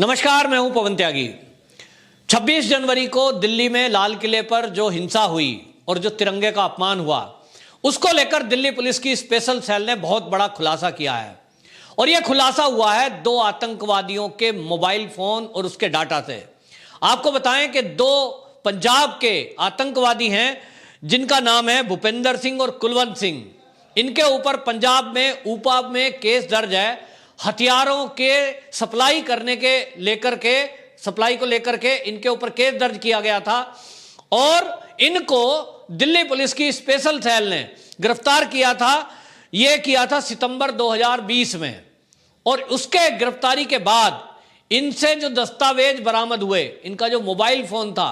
नमस्कार, मैं हूं पवन त्यागी। 26 जनवरी को दिल्ली में लाल किले पर जो हिंसा हुई और जो तिरंगे का अपमान हुआ, उसको लेकर दिल्ली पुलिस की स्पेशल सेल ने बहुत बड़ा खुलासा किया है। और यह खुलासा हुआ है दो आतंकवादियों के मोबाइल फोन और उसके डाटा से। आपको बताएं कि दो पंजाब के आतंकवादी हैं जिनका नाम है भूपेंद्र सिंह और कुलवंत सिंह। इनके ऊपर पंजाब में ऊपा में केस दर्ज है। हथियारों के सप्लाई को लेकर के इनके ऊपर केस दर्ज किया गया था और इनको दिल्ली पुलिस की स्पेशल सेल ने गिरफ्तार किया था। यह किया था सितंबर 2020 में। और उसके गिरफ्तारी के बाद इनसे जो दस्तावेज बरामद हुए, इनका जो मोबाइल फोन था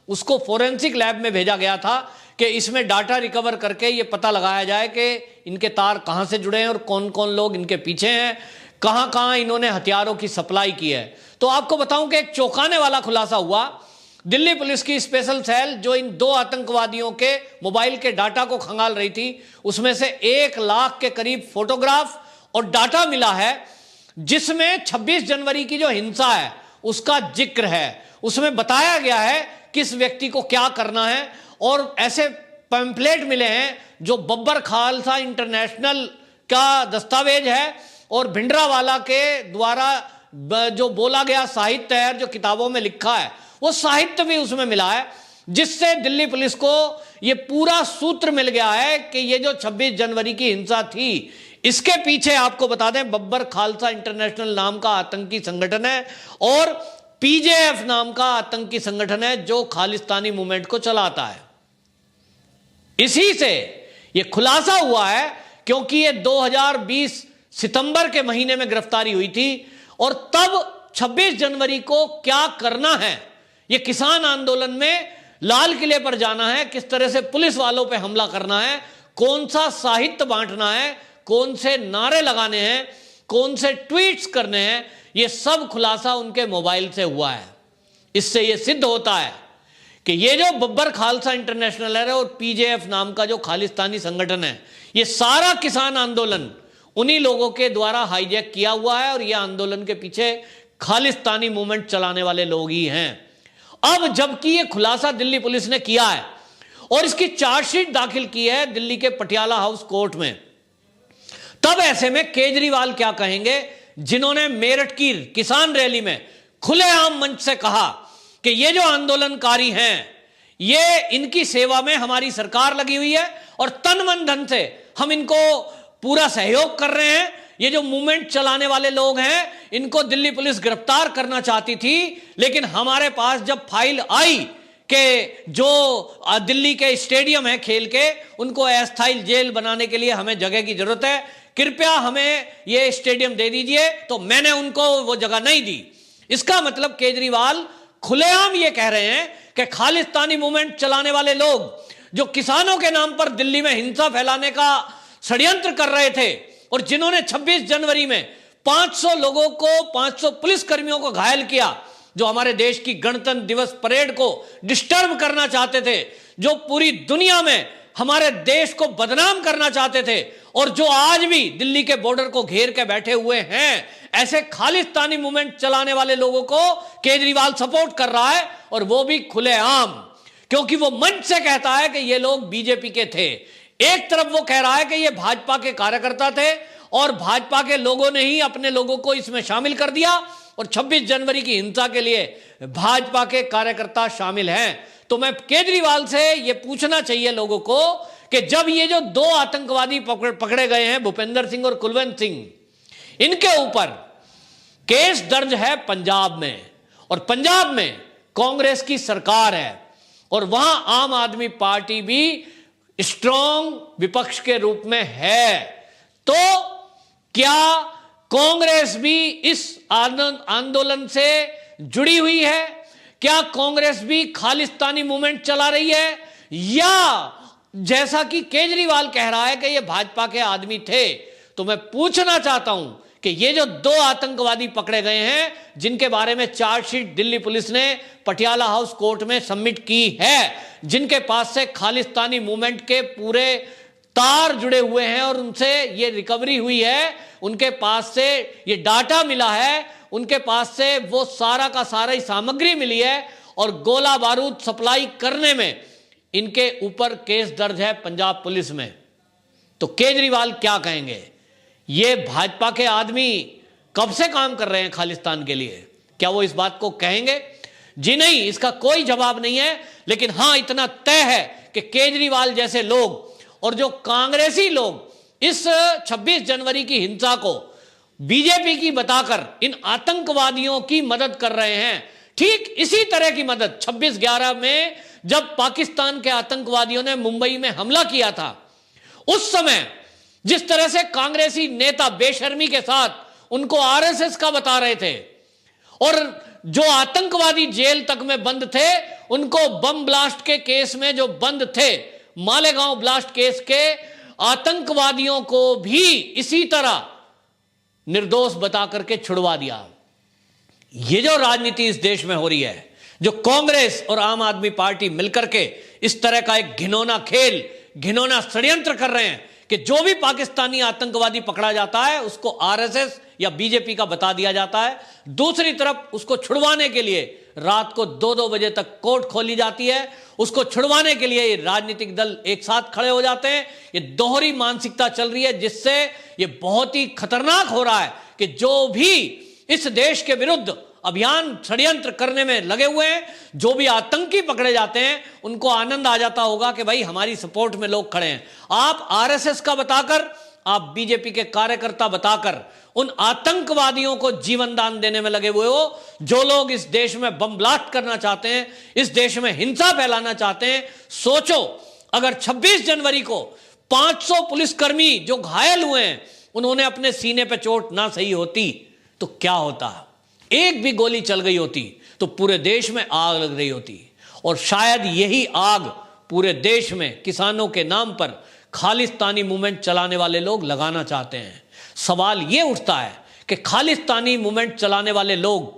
उसको फोरेंसिक लैब में भेजा गया था कि इसमें डाटा रिकवर करके ये पता लगाया जाए कि इनके तार कहां से जुड़े हैं और कौन कौन लोग इनके पीछे हैं, कहां कहां इन्होंने हथियारों की सप्लाई की है। तो आपको बताऊं कि एक चौंकाने वाला खुलासा हुआ। दिल्ली पुलिस की स्पेशल सेल जो इन दो आतंकवादियों के मोबाइल के डाटा को खंगाल रही थी, उसमें से 1 लाख के करीब फोटोग्राफ और डाटा मिला है, जिसमें 26 जनवरी की जो हिंसा है उसका जिक्र है। उसमें बताया गया है किस व्यक्ति को क्या करना है। और ऐसे पैम्फलेट मिले हैं जो बब्बर खालसा इंटरनेशनल का दस्तावेज है और भिंडरावाला के द्वारा जो बोला गया साहित्य है, जो किताबों में लिखा है, वो साहित्य भी उसमें मिला है, जिससे दिल्ली पुलिस को ये पूरा सूत्र मिल गया है कि ये जो 26 जनवरी की हिंसा थी, इसके पीछे आपको बता दें बब्बर खालसा इंटरनेशनल नाम का आतंकी संगठन है और पीजेएफ नाम का आतंकी संगठन है जो खालिस्तानी मूवमेंट को चलाता है। इसी से यह खुलासा हुआ है क्योंकि ये 2020 सितंबर के महीने में गिरफ्तारी हुई थी और तब 26 जनवरी को क्या करना है, यह किसान आंदोलन में लाल किले पर जाना है, किस तरह से पुलिस वालों पे हमला करना है, कौन सा साहित्य बांटना है, कौन से नारे लगाने हैं, कौन से ट्वीट्स करने हैं, यह सब खुलासा उनके मोबाइल से हुआ है। इससे यह सिद्ध होता है कि ये जो बब्बर खालसा इंटरनेशनल है और पीजेएफ नाम का जो खालिस्तानी संगठन है, ये सारा किसान आंदोलन उन्हीं लोगों के द्वारा हाईजैक किया हुआ है और यह आंदोलन के पीछे खालिस्तानी मूवमेंट चलाने वाले लोग ही हैं। अब जबकि यह खुलासा दिल्ली पुलिस ने किया है और इसकी चार्जशीट दाखिल की है दिल्ली के पटियाला हाउस कोर्ट में, तब ऐसे में केजरीवाल क्या कहेंगे, जिन्होंने मेरठ की किसान रैली में खुलेआम मंच से कहा कि ये जो आंदोलनकारी हैं, ये इनकी सेवा में हमारी सरकार लगी हुई है और तन मन धन से हम इनको पूरा सहयोग कर रहे हैं। ये जो मूवमेंट चलाने वाले लोग हैं, इनको दिल्ली पुलिस गिरफ्तार करना चाहती थी, लेकिन हमारे पास जब फाइल आई कि जो दिल्ली के स्टेडियम है खेल के, उनको अस्थायी जेल बनाने के लिए हमें जगह की जरूरत है, कृपया हमें ये स्टेडियम दे दीजिए, तो मैंने उनको वो जगह नहीं दी। इसका मतलब केजरीवाल खुलेआम ये कह रहे हैं कि खालिस्तानी मूवमेंट चलाने वाले लोग जो किसानों के नाम पर दिल्ली में हिंसा फैलाने का षड्यंत्र कर रहे थे और जिन्होंने 26 जनवरी में 500 लोगों को, 500 पुलिसकर्मियों को घायल किया, जो हमारे देश की गणतंत्र दिवस परेड को डिस्टर्ब करना चाहते थे, जो पूरी दुनिया में हमारे देश को बदनाम करना चाहते थे और जो आज भी दिल्ली के बॉर्डर को घेर के बैठे हुए हैं, ऐसे खालिस्तानी मूवमेंट चलाने वाले लोगों को केजरीवाल सपोर्ट कर रहा है और वो भी खुलेआम, क्योंकि वो मंच से कहता है कि ये लोग बीजेपी के थे। एक तरफ वो कह रहा है कि ये भाजपा के कार्यकर्ता थे और भाजपा के लोगों ने ही अपने लोगों को इसमें शामिल कर दिया और 26 जनवरी की हिंसा के लिए भाजपा के कार्यकर्ता शामिल हैं। तो मैं केजरीवाल से ये पूछना चाहिए लोगों को कि जब ये जो दो आतंकवादी पकड़े गए हैं, भूपेंद्र सिंह और कुलवंत सिंह, इनके ऊपर केस दर्ज है पंजाब में और पंजाब में कांग्रेस की सरकार है और वहां आम आदमी पार्टी भी स्ट्रांग विपक्ष के रूप में है, तो क्या कांग्रेस भी इस आंदोलन से जुड़ी हुई है? क्या कांग्रेस भी खालिस्तानी मूवमेंट चला रही है, या जैसा कि केजरीवाल कह रहा है कि ये भाजपा के आदमी थे? तो मैं पूछना चाहता हूं कि ये जो दो आतंकवादी पकड़े गए हैं, जिनके बारे में चार्जशीट दिल्ली पुलिस ने पटियाला हाउस कोर्ट में सबमिट की है, जिनके पास से खालिस्तानी मूवमेंट के पूरे तार जुड़े हुए हैं और उनसे ये रिकवरी हुई है, उनके पास से ये डाटा मिला है, उनके पास से वो सारा का सारा ही सामग्री मिली है और गोला बारूद सप्लाई करने में इनके ऊपर केस दर्ज है पंजाब पुलिस में। तो केजरीवाल क्या कहेंगे? ये भाजपा के आदमी कब से काम कर रहे हैं खालिस्तान के लिए, क्या वो इस बात को कहेंगे? जी नहीं, इसका कोई जवाब नहीं है। लेकिन हां, इतना तय है कि केजरीवाल जैसे लोग और जो कांग्रेसी लोग इस 26 जनवरी की हिंसा को बीजेपी की बताकर इन आतंकवादियों की मदद कर रहे हैं, ठीक इसी तरह की मदद 26/11 में जब पाकिस्तान के आतंकवादियों ने मुंबई में हमला किया था, उस समय जिस तरह से कांग्रेसी नेता बेशर्मी के साथ उनको आरएसएस का बता रहे थे और जो आतंकवादी जेल तक में बंद थे उनको बम ब्लास्ट के केस में जो बंद थे, मालेगांव ब्लास्ट केस के आतंकवादियों को भी इसी तरह निर्दोष बता करके छुड़वा दिया। ये जो राजनीति इस देश में हो रही है, जो कांग्रेस और आम आदमी पार्टी मिलकर के इस तरह का एक घिनौना खेल, घिनौना षड्यंत्र कर रहे हैं कि जो भी पाकिस्तानी आतंकवादी पकड़ा जाता है उसको आरएसएस या बीजेपी का बता दिया जाता है, दूसरी तरफ उसको छुड़वाने के लिए रात को 2-2 बजे तक कोर्ट खोली जाती है, उसको छुड़वाने के लिए ये राजनीतिक दल एक साथ खड़े हो जाते हैं। ये दोहरी मानसिकता चल रही है जिससे ये बहुत ही खतरनाक हो रहा है कि जो भी इस देश के विरुद्ध अभियान षड्यंत्र करने में लगे हुए हैं, जो भी आतंकी पकड़े जाते हैं, उनको आनंद आ जाता होगा कि भाई हमारी सपोर्ट में लोग खड़े हैं। आप आरएसएस का बताकर, आप बीजेपी के कार्यकर्ता बताकर उन आतंकवादियों को जीवन दान देने में लगे हुए हो, जो लोग इस देश में बम ब्लास्ट करना चाहते हैं, इस देश में हिंसा फैलाना चाहते हैं। सोचो, अगर 26 जनवरी को 500 पुलिसकर्मी जो घायल हुए हैं उन्होंने अपने सीने पे चोट ना सही होती तो क्या होता? एक भी गोली चल गई होती तो पूरे देश में आग लग रही होती। और शायद यही आग पूरे देश में किसानों के नाम पर खालिस्तानी मूवमेंट चलाने वाले लोग लगाना चाहते हैं। सवाल यह उठता है कि खालिस्तानी मूवमेंट चलाने वाले लोग,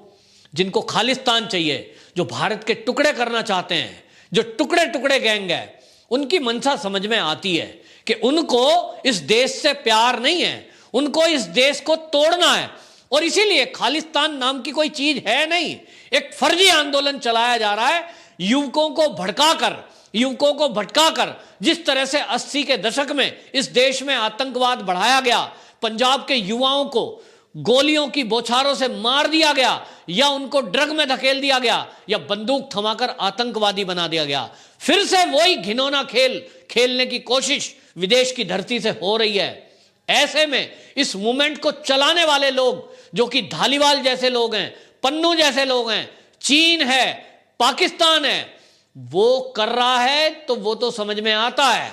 जिनको खालिस्तान चाहिए, जो भारत के टुकड़े करना चाहते हैं, जो टुकड़े टुकड़े गैंग है, उनकी मंशा समझ में आती है कि उनको इस देश से प्यार नहीं है, उनको इस देश को तोड़ना है। और इसीलिए खालिस्तान नाम की कोई चीज है नहीं, एक फर्जी आंदोलन चलाया जा रहा है युवकों को भटकाकर, जिस तरह से 80 के दशक में इस देश में आतंकवाद बढ़ाया गया, पंजाब के युवाओं को गोलियों की बौछारों से मार दिया गया या उनको ड्रग में धकेल दिया गया या बंदूक थमाकर आतंकवादी बना दिया गया। फिर से वही घिनौना खेल खेलने की कोशिश विदेश की धरती से हो रही है। ऐसे में इस मूवमेंट को चलाने वाले लोग, जो कि धालीवाल जैसे लोग हैं, पन्नू जैसे लोग हैं, चीन है, पाकिस्तान है, वो कर रहा है तो वो तो समझ में आता है।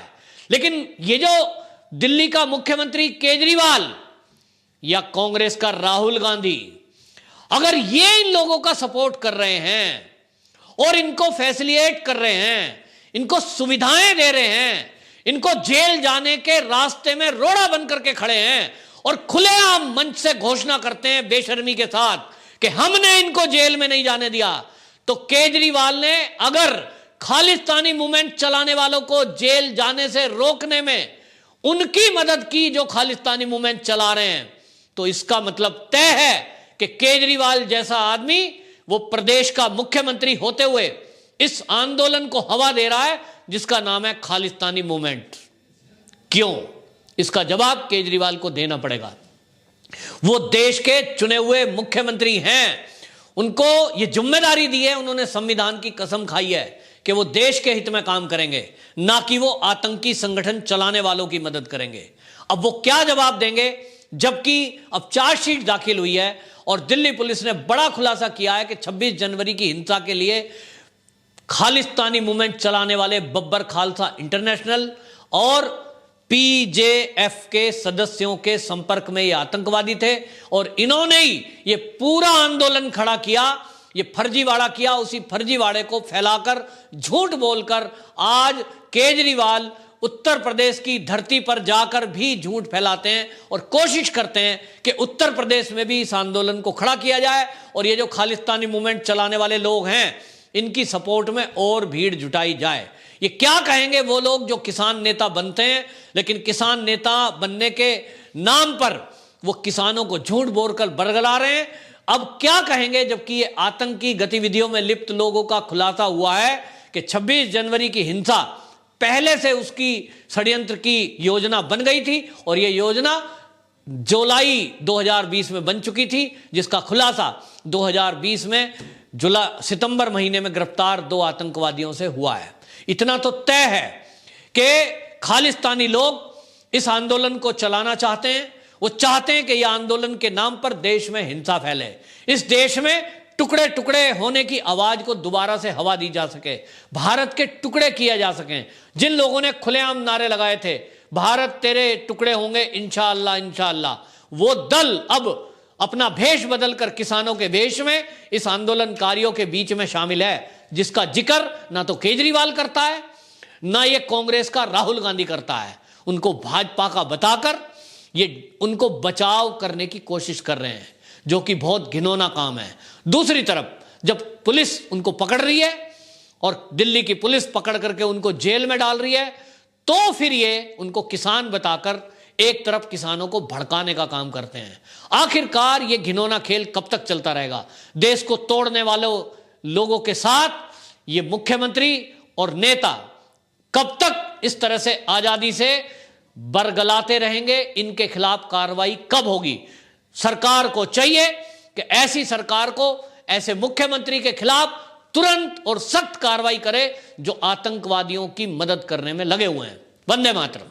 लेकिन ये जो दिल्ली का मुख्यमंत्री केजरीवाल या कांग्रेस का राहुल गांधी, अगर ये इन लोगों का सपोर्ट कर रहे हैं और इनको फैसिलिटेट कर रहे हैं, इनको सुविधाएं दे रहे हैं, इनको जेल जाने के रास्ते में रोड़ा बन करके खड़े हैं और खुलेआम मंच से घोषणा करते हैं बेशर्मी के साथ कि हमने इनको जेल में नहीं जाने दिया, तो केजरीवाल ने अगर खालिस्तानी मूवमेंट चलाने वालों को जेल जाने से रोकने में उनकी मदद की जो खालिस्तानी मूवमेंट चला रहे हैं, तो इसका मतलब तय है कि केजरीवाल जैसा आदमी वो प्रदेश का मुख्यमंत्री होते हुए इस आंदोलन को हवा दे रहा है जिसका नाम है खालिस्तानी मूवमेंट। क्यों? इसका जवाब केजरीवाल को देना पड़ेगा। वो देश के चुने हुए मुख्यमंत्री हैं, उनको ये जिम्मेदारी दी है, उन्होंने संविधान की कसम खाई है कि वो देश के हित में काम करेंगे, ना कि वो आतंकी संगठन चलाने वालों की मदद करेंगे। अब वो क्या जवाब देंगे, जबकि अब चार्जशीट दाखिल हुई है और दिल्ली पुलिस ने बड़ा खुलासा किया है कि 26 जनवरी की हिंसा के लिए खालिस्तानी मूवमेंट चलाने वाले बब्बर खालसा इंटरनेशनल और पीजेएफ के सदस्यों के संपर्क में ये आतंकवादी थे और इन्होंने ही ये पूरा आंदोलन खड़ा किया, ये फर्जीवाड़ा किया। उसी फर्जीवाड़े को फैलाकर, झूठ बोलकर आज केजरीवाल उत्तर प्रदेश की धरती पर जाकर भी झूठ फैलाते हैं और कोशिश करते हैं कि उत्तर प्रदेश में भी इस आंदोलन को खड़ा किया जाए और ये जो खालिस्तानी मूवमेंट चलाने वाले लोग हैं इनकी सपोर्ट में और भीड़ जुटाई जाए। ये क्या कहेंगे वो लोग जो किसान नेता बनते हैं, लेकिन किसान नेता बनने के नाम पर वो किसानों को झूठ बोलकर बरगला रहे हैं। अब क्या कहेंगे, जबकि ये आतंकी गतिविधियों में लिप्त लोगों का खुलासा हुआ है कि 26 जनवरी की हिंसा पहले से उसकी षड्यंत्र की योजना बन गई थी और यह योजना जुलाई 2020 में बन चुकी थी, जिसका खुलासा 2020 में सितंबर महीने में गिरफ्तार 2 आतंकवादियों से हुआ है। इतना तो तय है कि खालिस्तानी लोग इस आंदोलन को चलाना चाहते हैं। वो चाहते हैं कि यह आंदोलन के नाम पर देश में हिंसा फैले, इस देश में टुकड़े टुकड़े होने की आवाज को दोबारा से हवा दी जा सके, भारत के टुकड़े किया जा सकें। जिन लोगों ने खुलेआम नारे लगाए थे भारत तेरे टुकड़े होंगे इंशाअल्लाह इंशाअल्लाह, वो दल अब अपना भेष बदलकर किसानों के भेष में इस आंदोलनकारियों के बीच में शामिल है, जिसका जिक्र ना तो केजरीवाल करता है ना ये कांग्रेस का राहुल गांधी करता है। उनको भाजपा का बताकर ये उनको बचाव करने की कोशिश कर रहे हैं, जो कि बहुत घिनौना काम है। दूसरी तरफ जब पुलिस उनको पकड़ रही है और दिल्ली की पुलिस पकड़ करके उनको जेल में डाल रही है, तो फिर ये उनको किसान बताकर एक तरफ किसानों को भड़काने का काम करते हैं। आखिरकार ये घिनौना खेल कब तक चलता रहेगा? देश को तोड़ने वालों लोगों के साथ ये मुख्यमंत्री और नेता कब तक इस तरह से आजादी से बरगलाते रहेंगे? इनके खिलाफ कार्रवाई कब होगी? सरकार को चाहिए कि ऐसी सरकार को, ऐसे मुख्यमंत्री के खिलाफ तुरंत और सख्त कार्रवाई करे जो आतंकवादियों की मदद करने में लगे हुए हैं। वंदे मातरम।